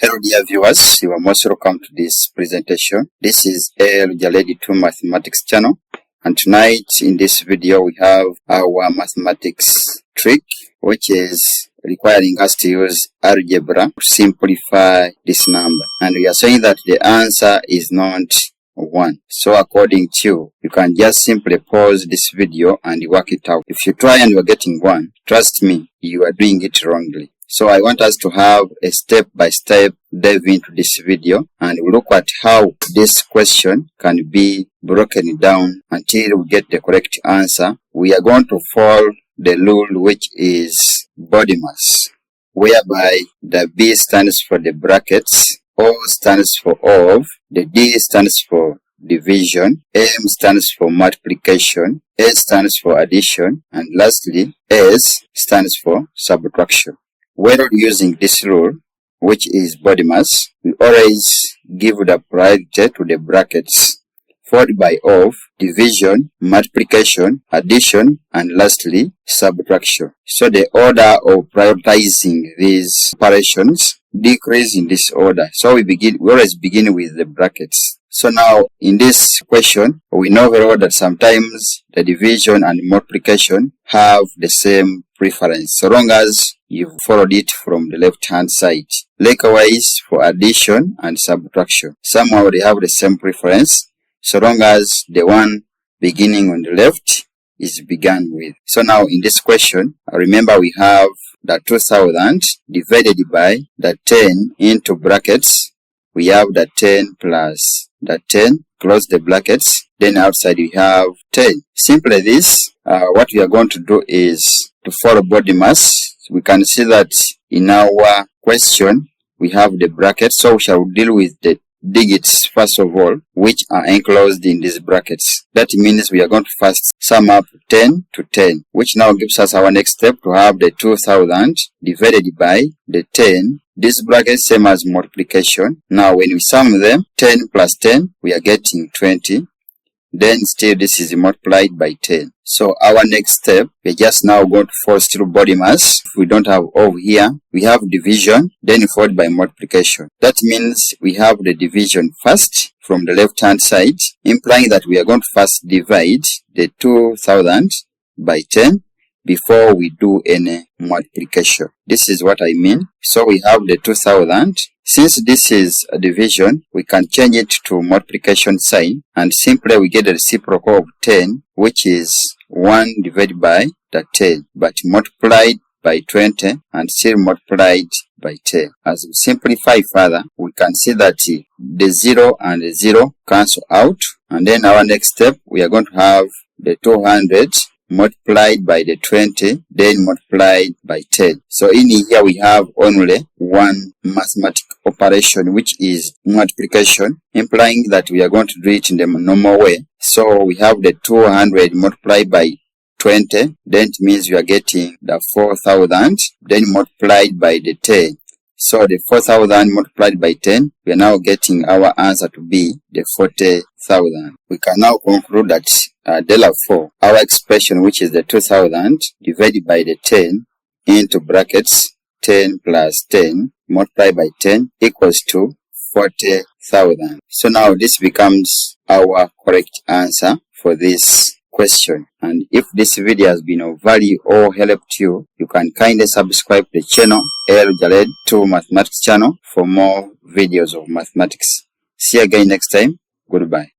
Hello dear viewers, you are most welcome to this presentation. This is Jaledi2 Mathematics channel, and tonight in this video we have our mathematics trick, which is requiring us to use algebra to simplify this number, and we are saying that the answer is not 1. So according to you, you can just simply pause this video and work it out. If you try and you are getting 1, trust me, you are doing it wrongly. So I want us to have a step-by-step dive into this video and look at how this question can be broken down until we get the correct answer. We are going to follow the rule, which is body mass, whereby the B stands for the brackets, O stands for of, the D stands for division, M stands for multiplication, S stands for addition, and lastly, S stands for subtraction. When using this rule, which is body mass, we always give the priority to the brackets, followed by of, division, multiplication, addition, and lastly, subtraction. So the order of prioritizing these operations decrease in this order. So we always begin with the brackets. So now in this question, we know very well that sometimes the division and multiplication have the same preference, so long as you followed it from the left hand side. Likewise for addition and subtraction, somehow they have the same preference, so long as the one beginning on the left is begun with. So now in this question, remember we have the 2000 divided by the 10 into brackets. We have the 10 plus the 10, close the brackets, then outside we have 10. Simply this, what we are going to do is to follow body mass. We can see that in our question we have the brackets, so we shall deal with the digits first of all, which are enclosed in these brackets. That means we are going to first sum up 10 to 10, which now gives us our next step to have the 2000 divided by the 10. This bracket same as multiplication. Now when we sum them, 10 plus 10, we are getting 20. Then still this is multiplied by 10. So our next step, we're just now going to follow through body mass. If we don't have over here, we have division, then followed by multiplication. That means we have the division first from the left hand side, implying that we are going to first divide the 2000 by 10 before we do any multiplication. This is what I mean. So we have the 2000. Since this is a division, we can change it to multiplication sign, and simply we get the reciprocal of 10, which is 1 divided by the 10, but multiplied by 20 and still multiplied by 10. As we simplify further, we can see that the 0 and the 0 cancel out, and then our next step, we are going to have the 200 multiplied by the 20, then multiplied by 10. So in here we have only one mathematical operation, which is multiplication, implying that we are going to do it in the normal way. So we have the 200 multiplied by 20, then it means we are getting the 4000, then multiplied by the 10. So the 4000 multiplied by 10, we are now getting our answer to be the 40,000. We can now conclude that therefore our expression, which is the 2000 divided by the 10 into brackets 10 plus 10 multiplied by 10 equals to 40,000. So now this becomes our correct answer for this question. And if this video has been of value or helped you, you can kindly subscribe to the channel Jaledi2 Mathematics channel for more videos of mathematics. See you again next time. Goodbye.